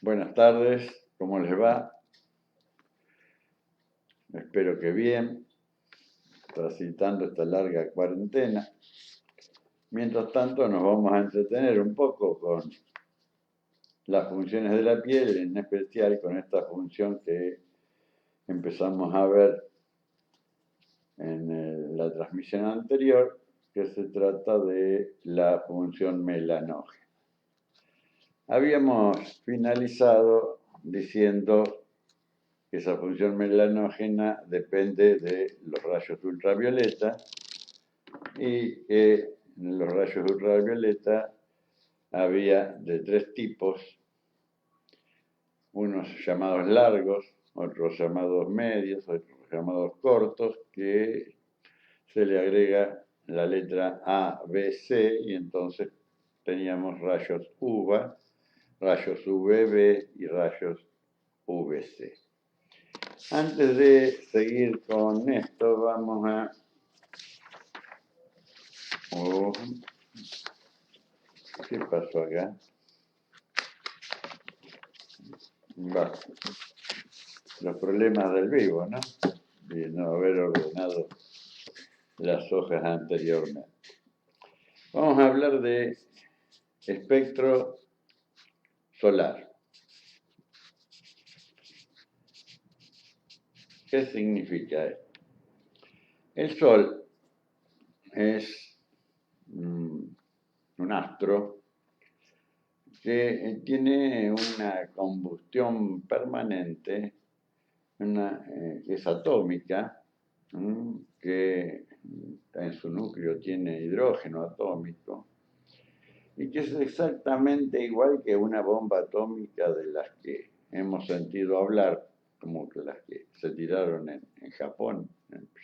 Buenas tardes, ¿cómo les va? Espero que bien, transitando esta larga cuarentena. Mientras tanto, nos vamos a entretener un poco con las funciones de la piel, en especial con esta función que empezamos a ver en la transmisión anterior, que se trata de la función melanógena. Habíamos finalizado diciendo que esa función melanógena depende de los rayos ultravioleta y que en los rayos ultravioleta había de tres tipos, unos llamados largos, otros llamados medios, otros llamados cortos, que se le agrega la letra A, B, C y entonces teníamos rayos UVA, rayos UVB y rayos UVC. Antes de seguir con esto, vamos a... ¿Qué pasó acá? Va. Los problemas del vivo, ¿no? De no haber ordenado las hojas anteriormente. Vamos a hablar de espectro solar. ¿Qué significa esto? El Sol es un astro que tiene una combustión permanente, que es atómica, que en su núcleo tiene hidrógeno atómico, y que es exactamente igual que una bomba atómica de las que hemos sentido hablar, como que las que se tiraron en Japón,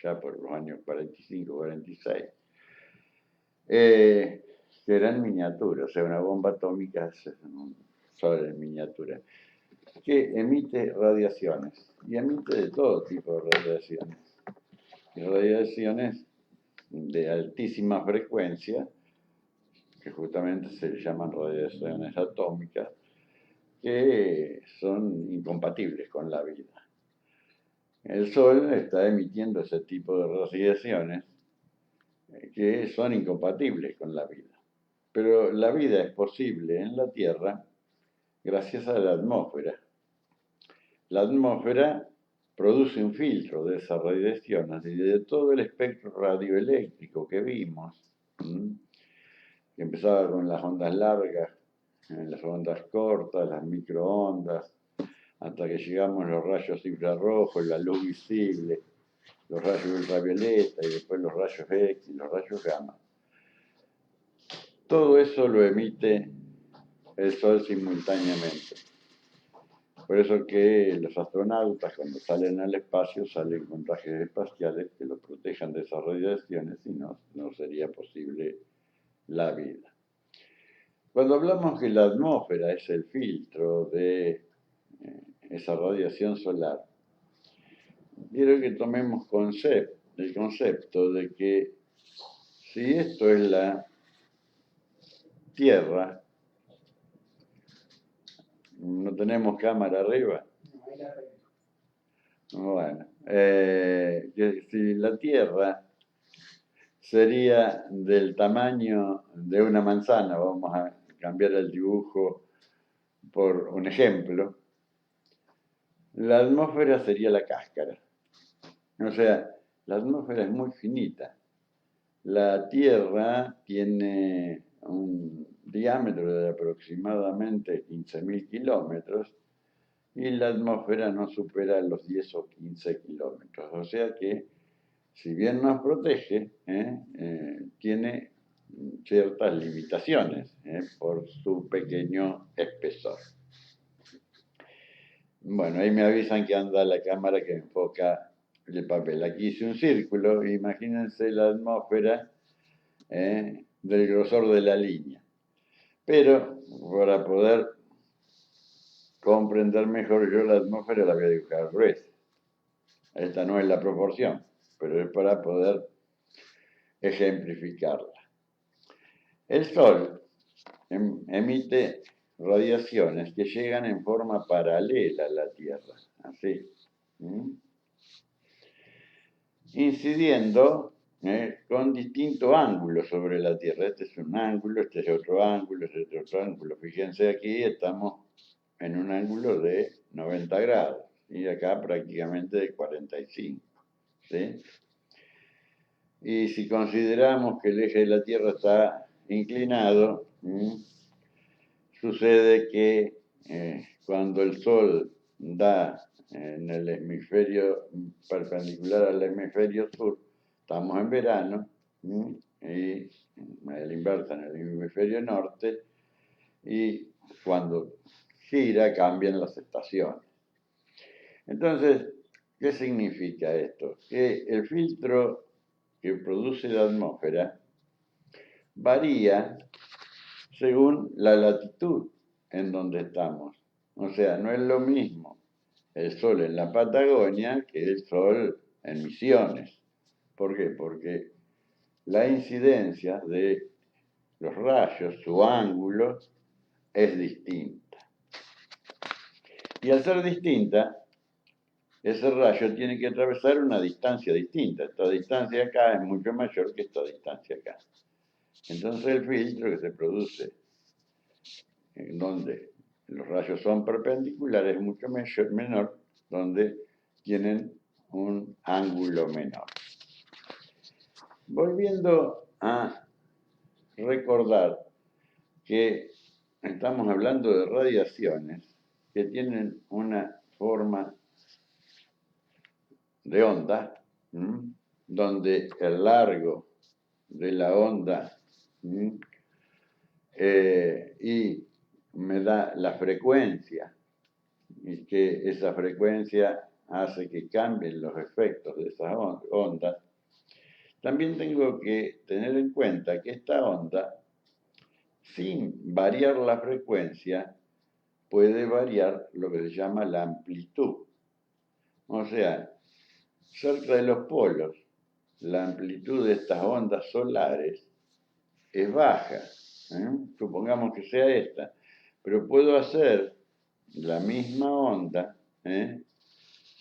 ya por los años 45, 46, que eran miniaturas, o sea, una bomba atómica sobre miniatura, que emite radiaciones, y emite de todo tipo de radiaciones, y radiaciones de altísima frecuencia, que justamente se llaman radiaciones atómicas, que son incompatibles con la vida. El Sol está emitiendo ese tipo de radiaciones que son incompatibles con la vida. Pero la vida es posible en la Tierra gracias a la atmósfera. La atmósfera produce un filtro de esas radiaciones y de todo el espectro radioeléctrico que vimos, que empezaba con las ondas largas, las ondas cortas, las microondas, hasta que llegamos a los rayos infrarrojos, la luz visible, los rayos ultravioleta y después los rayos X y los rayos gamma. Todo eso lo emite el Sol simultáneamente. Por eso que los astronautas cuando salen al espacio salen con trajes espaciales que los protejan de esas radiaciones, si no, no sería posible la vida. Cuando hablamos que la atmósfera es el filtro de esa radiación solar, quiero que tomemos el concepto de que si esto es la Tierra, no tenemos cámara arriba. Bueno, si la Tierra sería del tamaño de una manzana, vamos a cambiar el dibujo por un ejemplo, la atmósfera sería la cáscara. O sea, la atmósfera es muy finita. La Tierra tiene un diámetro de aproximadamente 15.000 kilómetros y la atmósfera no supera los 10 o 15 kilómetros. O sea que, si bien nos protege, tiene ciertas limitaciones por su pequeño espesor. Bueno, ahí me avisan que anda la cámara que enfoca el papel. Aquí hice un círculo, imagínense la atmósfera del grosor de la línea. Pero para poder comprender mejor, yo la atmósfera la voy a dibujar gruesa. Esta no es la proporción, pero es para poder ejemplificarla. El Sol emite radiaciones que llegan en forma paralela a la Tierra, así, incidiendo con distinto ángulo sobre la Tierra. Este es un ángulo, este es otro ángulo, este es otro ángulo. Fíjense aquí, estamos en un ángulo de 90 grados y acá prácticamente de 45. ¿Sí? Y si consideramos que el eje de la Tierra está inclinado, sucede que cuando el Sol da en el hemisferio perpendicular al hemisferio sur, estamos en verano, y el inversa en el hemisferio norte, y cuando gira cambian las estaciones. Entonces, ¿qué significa esto? Que el filtro que produce la atmósfera varía según la latitud en donde estamos. O sea, no es lo mismo el Sol en la Patagonia que el Sol en Misiones. ¿Por qué? Porque la incidencia de los rayos, su ángulo, es distinta. Y al ser distinta, ese rayo tiene que atravesar una distancia distinta. Esta distancia acá es mucho mayor que esta distancia acá. Entonces el filtro que se produce en donde los rayos son perpendiculares es mucho menor, donde tienen un ángulo menor. Volviendo a recordar que estamos hablando de radiaciones que tienen una forma de onda, donde el largo de la onda y me da la frecuencia, y que esa frecuencia hace que cambien los efectos de esas ondas, también tengo que tener en cuenta que esta onda, sin variar la frecuencia, puede variar lo que se llama la amplitud. O sea, cerca de los polos, la amplitud de estas ondas solares es baja. Supongamos que sea esta. Pero puedo hacer la misma onda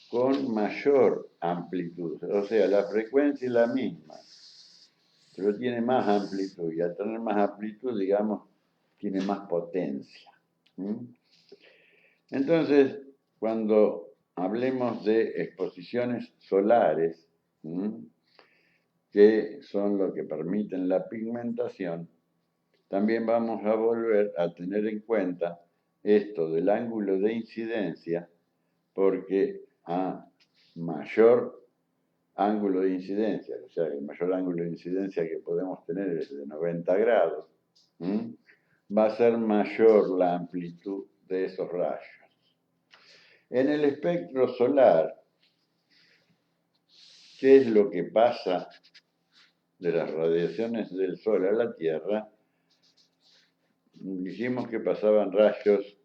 con mayor amplitud. O sea, la frecuencia es la misma, pero tiene más amplitud. Y al tener más amplitud, digamos, tiene más potencia. Entonces, cuando hablemos de exposiciones solares, que son lo que permiten la pigmentación, también vamos a volver a tener en cuenta esto del ángulo de incidencia, porque a mayor ángulo de incidencia, o sea, el mayor ángulo de incidencia que podemos tener es de 90 grados, va a ser mayor la amplitud de esos rayos. En el espectro solar, ¿qué es lo que pasa de las radiaciones del Sol a la Tierra? Dijimos que pasaban rayos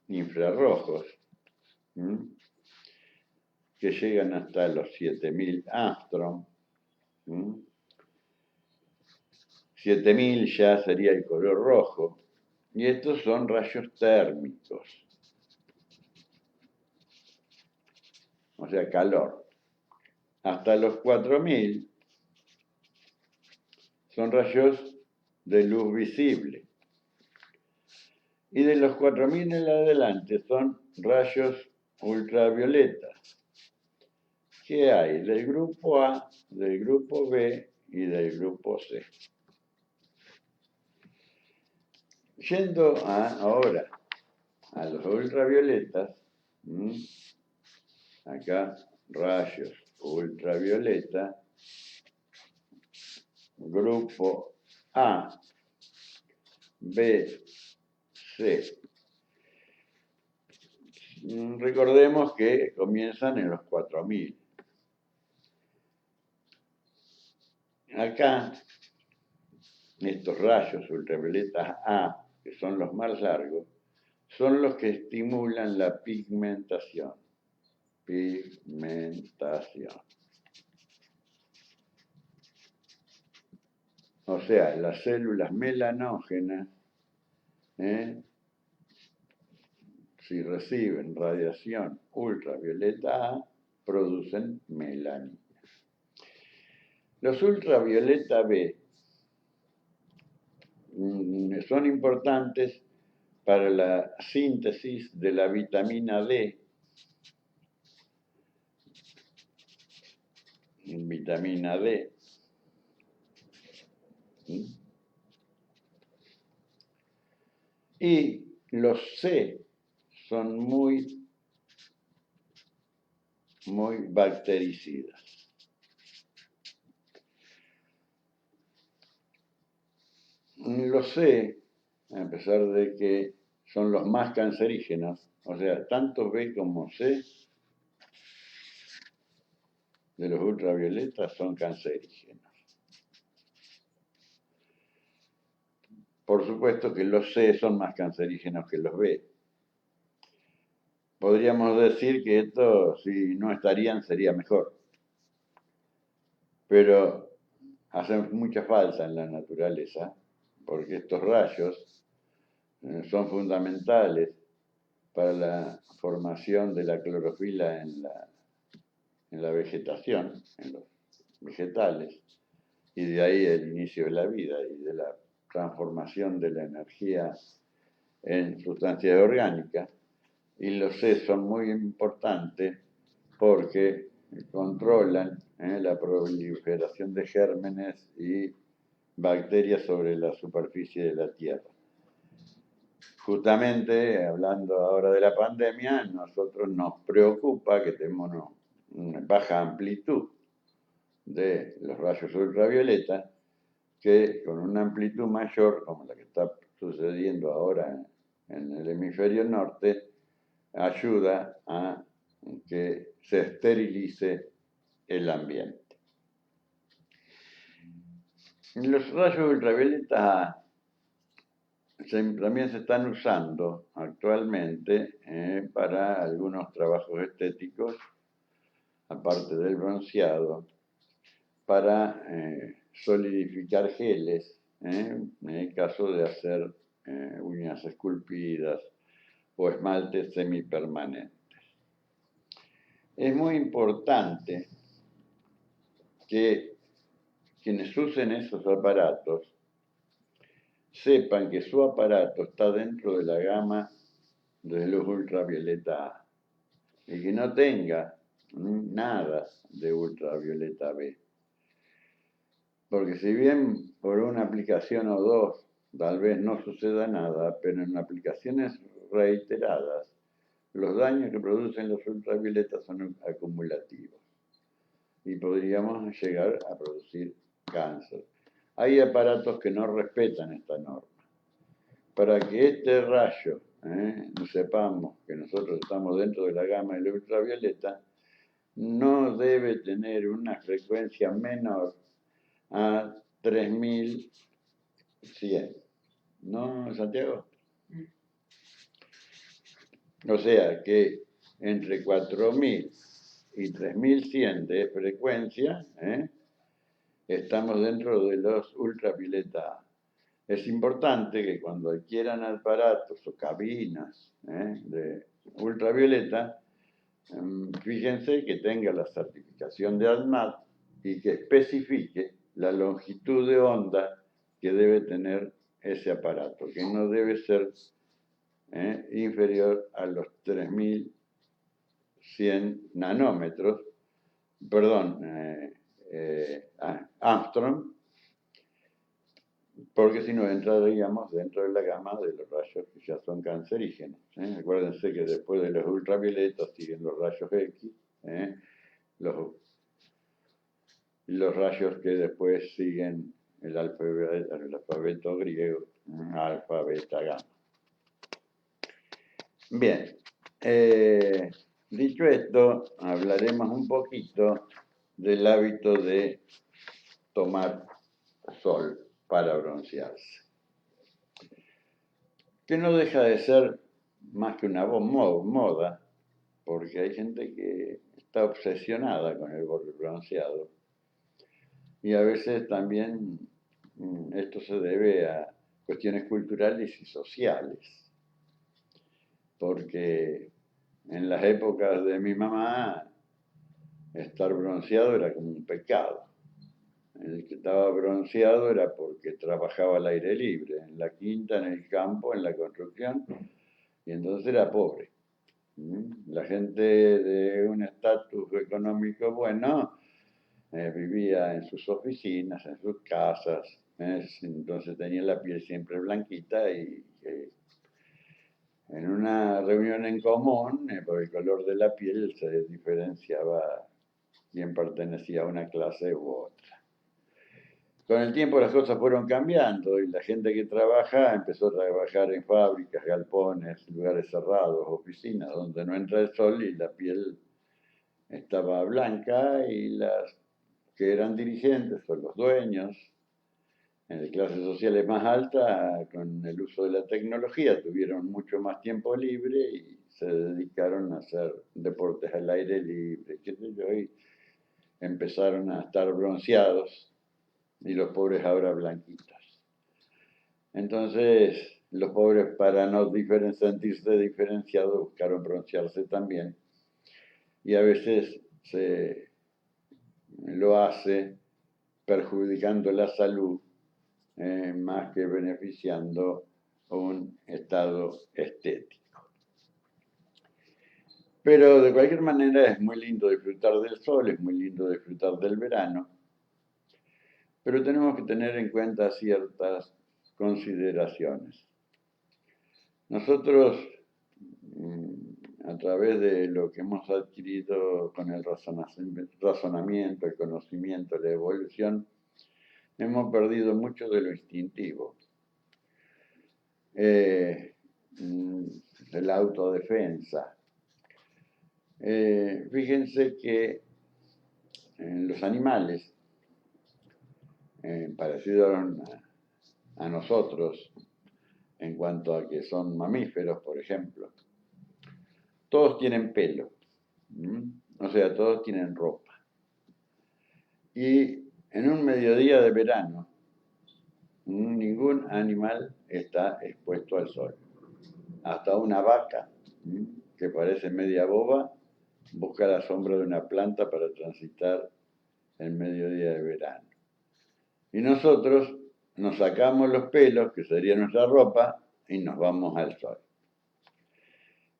infrarrojos, que llegan hasta los 7000 Armstrong. 7000 ya sería el color rojo, y estos son rayos térmicos, o sea, calor. Hasta los 4000 son rayos de luz visible. Y de los 4000 en adelante son rayos ultravioletas. ¿Qué hay? Del grupo A, del grupo B y del grupo C. Yendo ahora a los ultravioletas, acá rayos ultravioleta, grupo A, B, C. Recordemos que comienzan en los 4000. Acá, estos rayos ultravioletas A, que son los más largos, son los que estimulan la pigmentación. O sea, las células melanógenas si reciben radiación ultravioleta A, producen melanina. Los ultravioleta B son importantes para la síntesis de la vitamina D, y los C son muy bactericidas. Los C, a pesar de que son los más cancerígenos, o sea, tanto B como C de los ultravioletas son cancerígenos. Por supuesto que los C son más cancerígenos que los B. Podríamos decir que esto, si no estarían, sería mejor. Pero hacen mucha falta en la naturaleza, porque estos rayos son fundamentales para la formación de la clorofila en la vegetación, en los vegetales, y de ahí el inicio de la vida y de la transformación de la energía en sustancias orgánicas. Y los C son muy importantes porque controlan la proliferación de gérmenes y bacterias sobre la superficie de la Tierra. Justamente, hablando ahora de la pandemia, nosotros nos preocupa que tenemos una baja amplitud de los rayos ultravioleta, que con una amplitud mayor, como la que está sucediendo ahora en el hemisferio norte, ayuda a que se esterilice el ambiente. Los rayos ultravioleta también se están usando actualmente para algunos trabajos estéticos, aparte del bronceado, para solidificar geles, en el caso de hacer uñas esculpidas o esmaltes semipermanentes. Es muy importante que quienes usen esos aparatos sepan que su aparato está dentro de la gama de luz ultravioleta A y que no tenga nada de ultravioleta B. Porque si bien por una aplicación o dos tal vez no suceda nada, pero en aplicaciones reiteradas los daños que producen los ultravioletas son acumulativos y podríamos llegar a producir cáncer. Hay aparatos que no respetan esta norma. Para que este rayo, sepamos que nosotros estamos dentro de la gama del ultravioleta, no debe tener una frecuencia menor a 3100. ¿No, Santiago? O sea que entre 4000 y 3100 de frecuencia, estamos dentro de los ultravioleta A. Es importante que cuando adquieran aparatos o cabinas de ultravioleta, fíjense que tenga la certificación de ADMAT y que especifique la longitud de onda que debe tener ese aparato, que no debe ser inferior a los 3100 nanómetros, perdón, Armstrong, porque si no entraríamos dentro de la gama de los rayos que ya son cancerígenos. Acuérdense que después de los ultravioletas siguen los rayos X, los rayos que después siguen el alfabeto griego, alfa, beta, gamma. Bien, dicho esto, hablaremos un poquito del hábito de tomar sol para broncearse, que no deja de ser más que una moda, porque hay gente que está obsesionada con el bronceado, y a veces también esto se debe a cuestiones culturales y sociales. porque en las épocas de mi mamá estar bronceado era como un pecado. El que estaba bronceado era porque trabajaba al aire libre, en la quinta, en el campo, en la construcción, y entonces era pobre. La gente de un estatus económico bueno vivía en sus oficinas, en sus casas, entonces tenía la piel siempre blanquita y en una reunión en común, por el color de la piel se diferenciaba quién pertenecía a una clase u otra. Con el tiempo las cosas fueron cambiando y la gente que trabaja empezó a trabajar en fábricas, galpones, lugares cerrados, oficinas, donde no entra el sol y la piel estaba blanca y las que eran dirigentes o los dueños en las clases sociales más altas, con el uso de la tecnología, tuvieron mucho más tiempo libre y se dedicaron a hacer deportes al aire libre, qué sé yo, y empezaron a estar bronceados y los pobres ahora blanquitos. Entonces, los pobres, para no sentirse diferenciados, buscaron broncearse también y a veces se lo hace perjudicando la salud más que beneficiando un estado estético. Pero de cualquier manera es muy lindo disfrutar del sol, es muy lindo disfrutar del verano, pero tenemos que tener en cuenta ciertas consideraciones. Nosotros, a través de lo que hemos adquirido con el razonamiento, el conocimiento, la evolución, hemos perdido mucho de lo instintivo. De la autodefensa. Fíjense que los animales, parecidos a nosotros, en cuanto a que son mamíferos, por ejemplo, todos tienen pelo, o sea, todos tienen ropa. Y en un mediodía de verano, ningún animal está expuesto al sol. Hasta una vaca, que parece media boba, busca la sombra de una planta para transitar el mediodía de verano. Y nosotros nos sacamos los pelos, que sería nuestra ropa, y nos vamos al sol.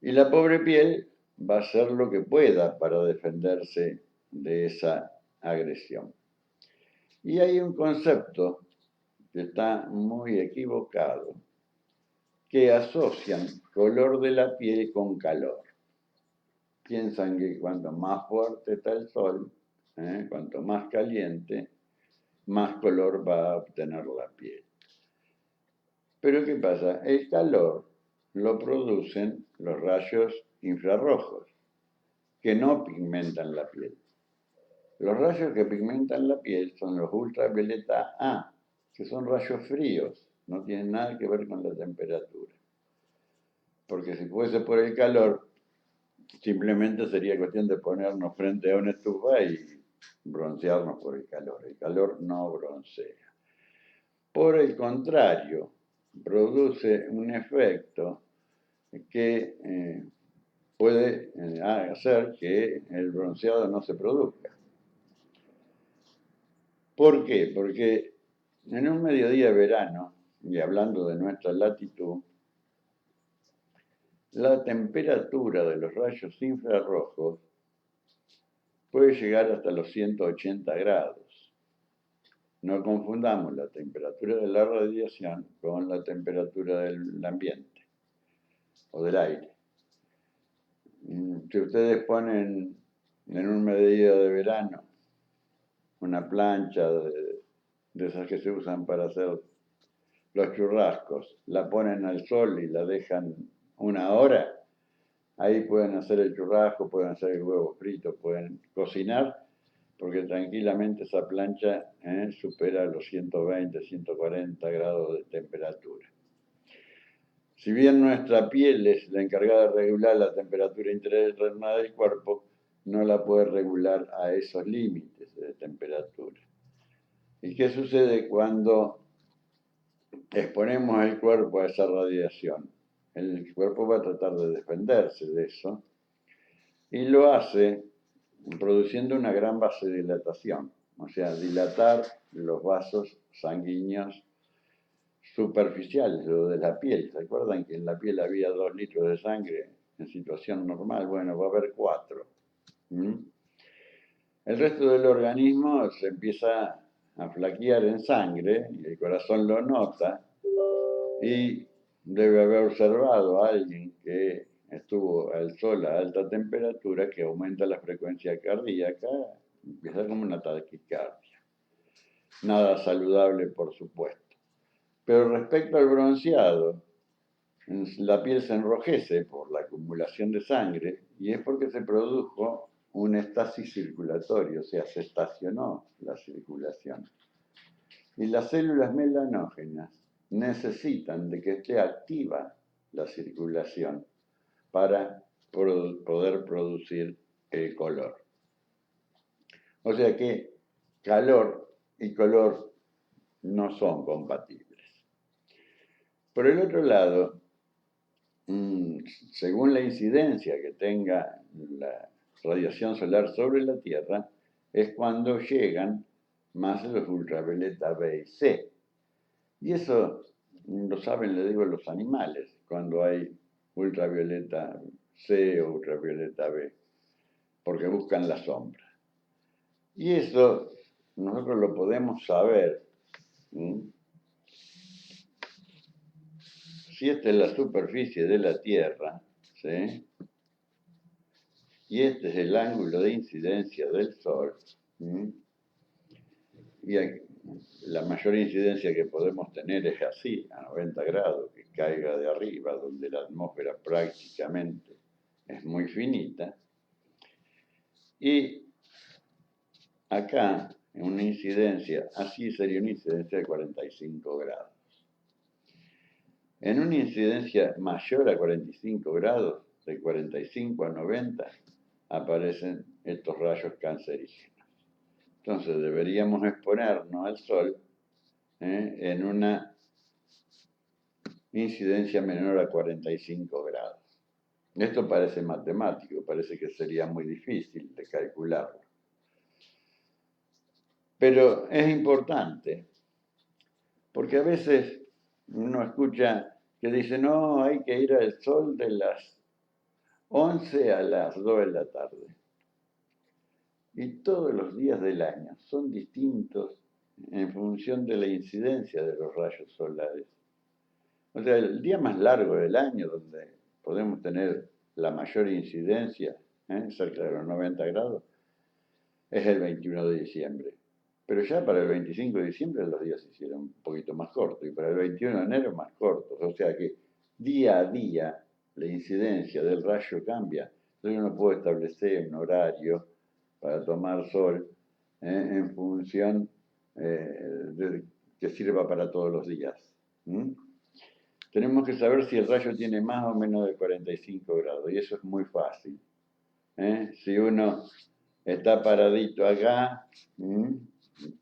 Y la pobre piel va a hacer lo que pueda para defenderse de esa agresión. Y hay un concepto que está muy equivocado, que asocian color de la piel con calor. Piensan que cuanto más fuerte está el sol, cuanto más caliente, más color va a obtener la piel. Pero ¿qué pasa? El calor lo producen los rayos infrarrojos, que no pigmentan la piel. Los rayos que pigmentan la piel son los ultravioleta A, que son rayos fríos, no tienen nada que ver con la temperatura. Porque si fuese por el calor, simplemente sería cuestión de ponernos frente a una estufa y broncearnos por el calor. El calor no broncea. Por el contrario, produce un efecto que puede hacer que el bronceado no se produzca. ¿Por qué? Porque en un mediodía de verano, y hablando de nuestra latitud, la temperatura de los rayos infrarrojos puede llegar hasta los 180 grados. No confundamos la temperatura de la radiación con la temperatura del ambiente o del aire. Si ustedes ponen en un mediodía de verano una plancha de esas que se usan para hacer los churrascos, la ponen al sol y la dejan una hora, ahí pueden hacer el churrasco, pueden hacer el huevo frito, pueden cocinar, porque tranquilamente esa plancha supera los 120, 140 grados de temperatura. Si bien nuestra piel es la encargada de regular la temperatura interna del cuerpo, no la puede regular a esos límites de temperatura. ¿Y qué sucede cuando exponemos el cuerpo a esa radiación? el cuerpo va a tratar de defenderse de eso y lo hace produciendo una gran vasodilatación, o sea, dilatar los vasos sanguíneos superficiales, lo de la piel. ¿Se acuerdan que en la piel había 2 litros de sangre en situación normal? Bueno, va a haber 4. El resto del organismo se empieza a flaquear en sangre, y el corazón lo nota, y debe haber observado a alguien que estuvo al sol a alta temperatura que aumenta la frecuencia cardíaca, empieza como una taquicardia. Nada saludable, por supuesto. Pero respecto al bronceado, la piel se enrojece por la acumulación de sangre y es porque se produjo un estasis circulatorio, o sea, se estacionó la circulación. Y las células melanógenas necesitan de que esté activa la circulación para poder producir el color. O sea que calor y color no son compatibles. Por el otro lado, según la incidencia que tenga la radiación solar sobre la Tierra, es cuando llegan más los ultravioleta B y C. Y eso lo saben, le digo, los animales, cuando hay ultravioleta C o ultravioleta B, porque buscan la sombra. Y eso nosotros lo podemos saber. Si esta es la superficie de la Tierra, ¿sí? Y este es el ángulo de incidencia del Sol, y la mayor incidencia que podemos tener es así, a 90 grados, que caiga de arriba, donde la atmósfera prácticamente es muy finita. Y acá, en una incidencia, así sería una incidencia de 45 grados. En una incidencia mayor a 45 grados, de 45 a 90, aparecen estos rayos cancerígenos. Entonces deberíamos exponernos al sol en una incidencia menor a 45 grados. Esto parece matemático, parece que sería muy difícil de calcularlo. Pero es importante, porque a veces uno escucha que dice, no, hay que ir al sol de las 11 a las 2 de la tarde. Y todos los días del año son distintos en función de la incidencia de los rayos solares. O sea, el día más largo del año, donde podemos tener la mayor incidencia, cerca de los 90 grados, es el 21 de diciembre. Pero ya para el 25 de diciembre los días se hicieron un poquito más cortos y para el 21 de enero más cortos. O sea que día a día la incidencia del rayo cambia. Entonces uno puede establecer un horario para tomar sol en función de que sirva para todos los días. Tenemos que saber si el rayo tiene más o menos de 45 grados y eso es muy fácil. Si uno está paradito acá,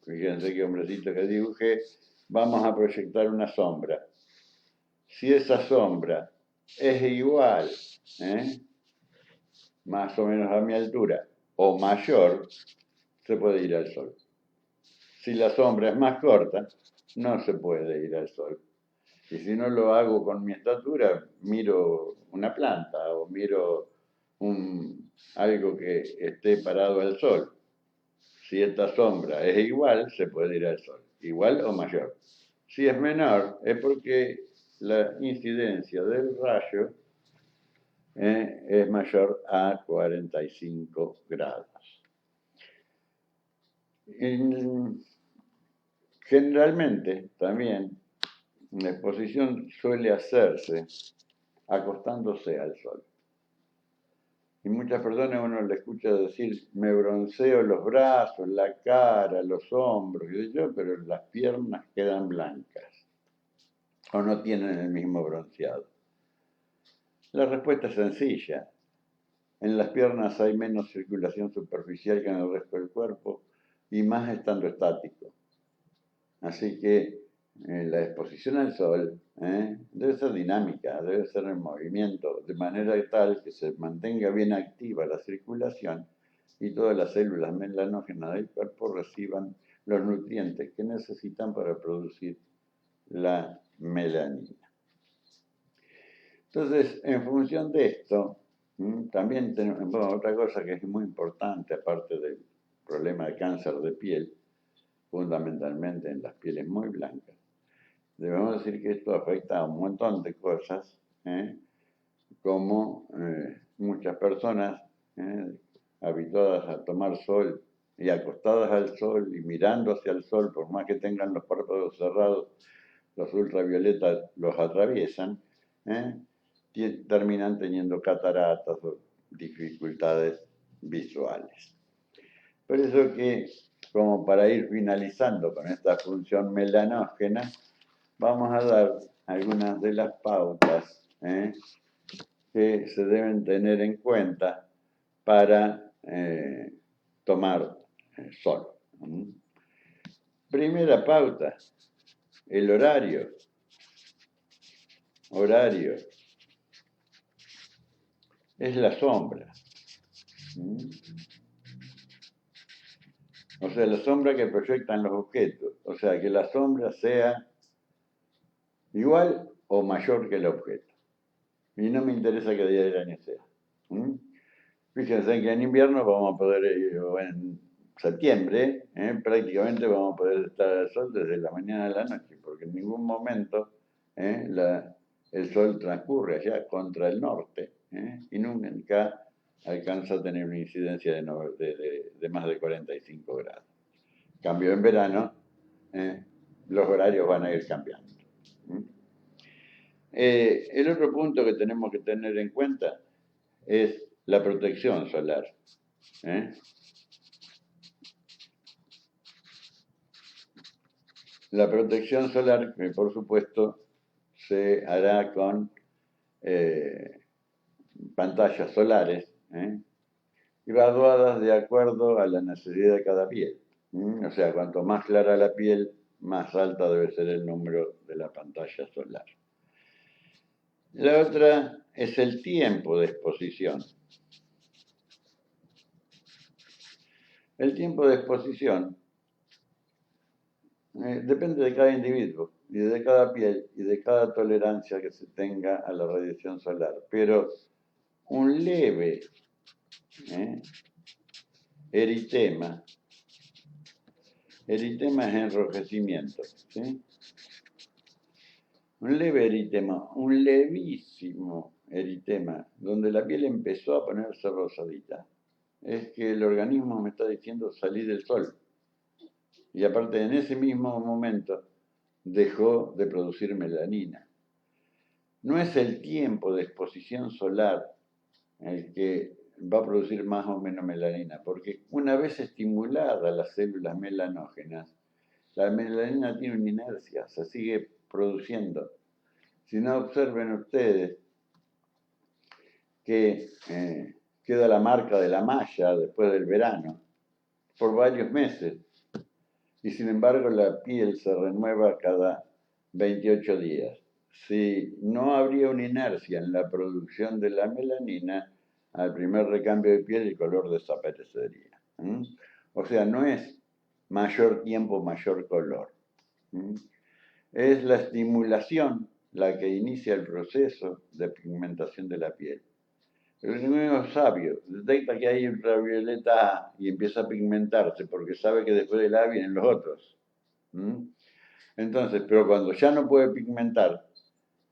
fíjense qué hombrecito que dibujé, vamos a proyectar una sombra. Si esa sombra es igual, más o menos a mi altura, o mayor, se puede ir al sol. Si la sombra es más corta, no se puede ir al sol. Y si no lo hago con mi estatura, miro una planta o miro algo que esté parado al sol. Si esta sombra es igual, se puede ir al sol, igual o mayor. Si es menor, es porque la incidencia del rayo es mayor a 45 grados. Generalmente, también, la exposición suele hacerse acostándose al sol. Y muchas personas uno le escucha decir, me bronceo los brazos, la cara, los hombros, pero las piernas quedan blancas o no tienen el mismo bronceado. La respuesta es sencilla. En las piernas hay menos circulación superficial que en el resto del cuerpo y más estando estático. Así que la exposición al sol debe ser dinámica, debe ser en movimiento, de manera tal que se mantenga bien activa la circulación y todas las células melanógenas del cuerpo reciban los nutrientes que necesitan para producir la melanina. Entonces, en función de esto, también tenemos otra cosa que es muy importante, aparte del problema de cáncer de piel, fundamentalmente en las pieles muy blancas. Debemos decir que esto afecta a un montón de cosas, como muchas personas habituadas a tomar sol y acostadas al sol y mirando hacia el sol, por más que tengan los párpados cerrados, los ultravioletas los atraviesan, terminan teniendo cataratas o dificultades visuales. Por eso que, como para ir finalizando con esta función melanógena, vamos a dar algunas de las pautas que se deben tener en cuenta para tomar sol. Primera pauta, el horario. Horario es la sombra. O sea, la sombra que proyectan los objetos. O sea, que la sombra sea igual o mayor que el objeto. Y no me interesa qué día del año sea. Fíjense que en invierno vamos a poder, o en septiembre, prácticamente vamos a poder estar al sol desde la mañana a la noche, porque en ningún momento el sol transcurre allá contra el norte y nunca alcanza a tener una incidencia de más de 45 grados. Cambio en verano, los horarios van a ir cambiando. El otro punto que tenemos que tener en cuenta es la protección solar. La protección solar, que por supuesto se hará con pantallas solares, graduadas de acuerdo a la necesidad de cada piel. O sea, cuanto más clara la piel, más alta debe ser el número de la pantalla solar. La otra es el tiempo de exposición. El tiempo de exposición depende de cada individuo y de cada piel y de cada tolerancia que se tenga a la radiación solar. Pero un leve eritema es enrojecimiento, ¿sí? Un leve eritema, un levísimo eritema, donde la piel empezó a ponerse rosadita, es que el organismo me está diciendo salí del sol. Y aparte en ese mismo momento dejó de producir melanina. No es el tiempo de exposición solar el que va a producir más o menos melanina, porque una vez estimuladas las células melanógenas, la melanina tiene una inercia, se sigue produciendo. Si no, observen ustedes que queda la marca de la malla después del verano por varios meses y sin embargo la piel se renueva cada 28 días. Si no habría una inercia en la producción de la melanina, al primer recambio de piel el color desaparecería. O sea, no es mayor tiempo, mayor color. Es la estimulación la que inicia el proceso de pigmentación de la piel. El organismo sabio detecta que hay ultravioleta A y empieza a pigmentarse porque sabe que después del A vienen los otros. Entonces, pero cuando ya no puede pigmentar,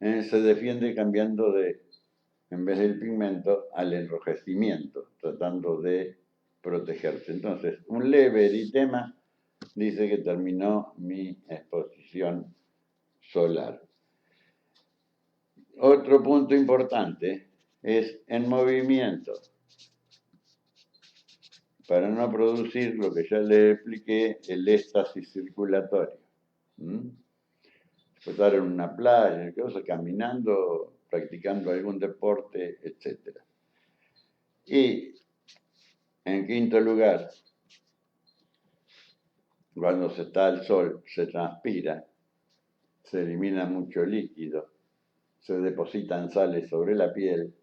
se defiende cambiando en vez del pigmento, al enrojecimiento, tratando de protegerse. Entonces, un leve eritema dice que terminó mi exposición solar. Otro punto importante es en movimiento, para no producir lo que ya les expliqué, el éxtasis circulatorio. Estar en una playa, caminando, practicando algún deporte, etc. Y, en quinto lugar, cuando se está al sol, se transpira, se elimina mucho líquido, se depositan sales sobre la piel.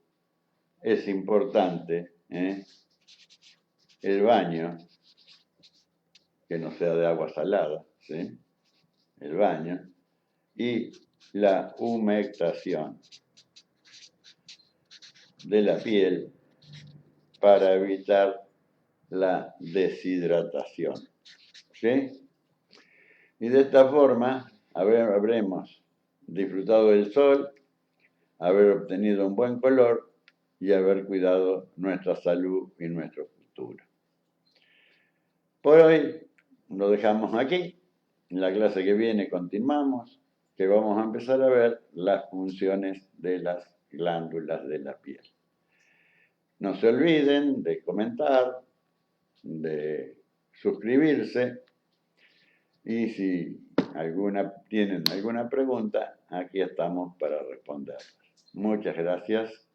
Es importante el baño, que no sea de agua salada, ¿sí? El baño, y la humectación de la piel para evitar la deshidratación. ¿Sí? Y de esta forma habremos disfrutado del sol, haber obtenido un buen color y haber cuidado nuestra salud y nuestro futuro. Por hoy lo dejamos aquí. En la clase que viene continuamos, que vamos a empezar a ver las funciones de las glándulas de la piel. No se olviden de comentar, de suscribirse y si tienen alguna pregunta, aquí estamos para responderlas. Muchas gracias.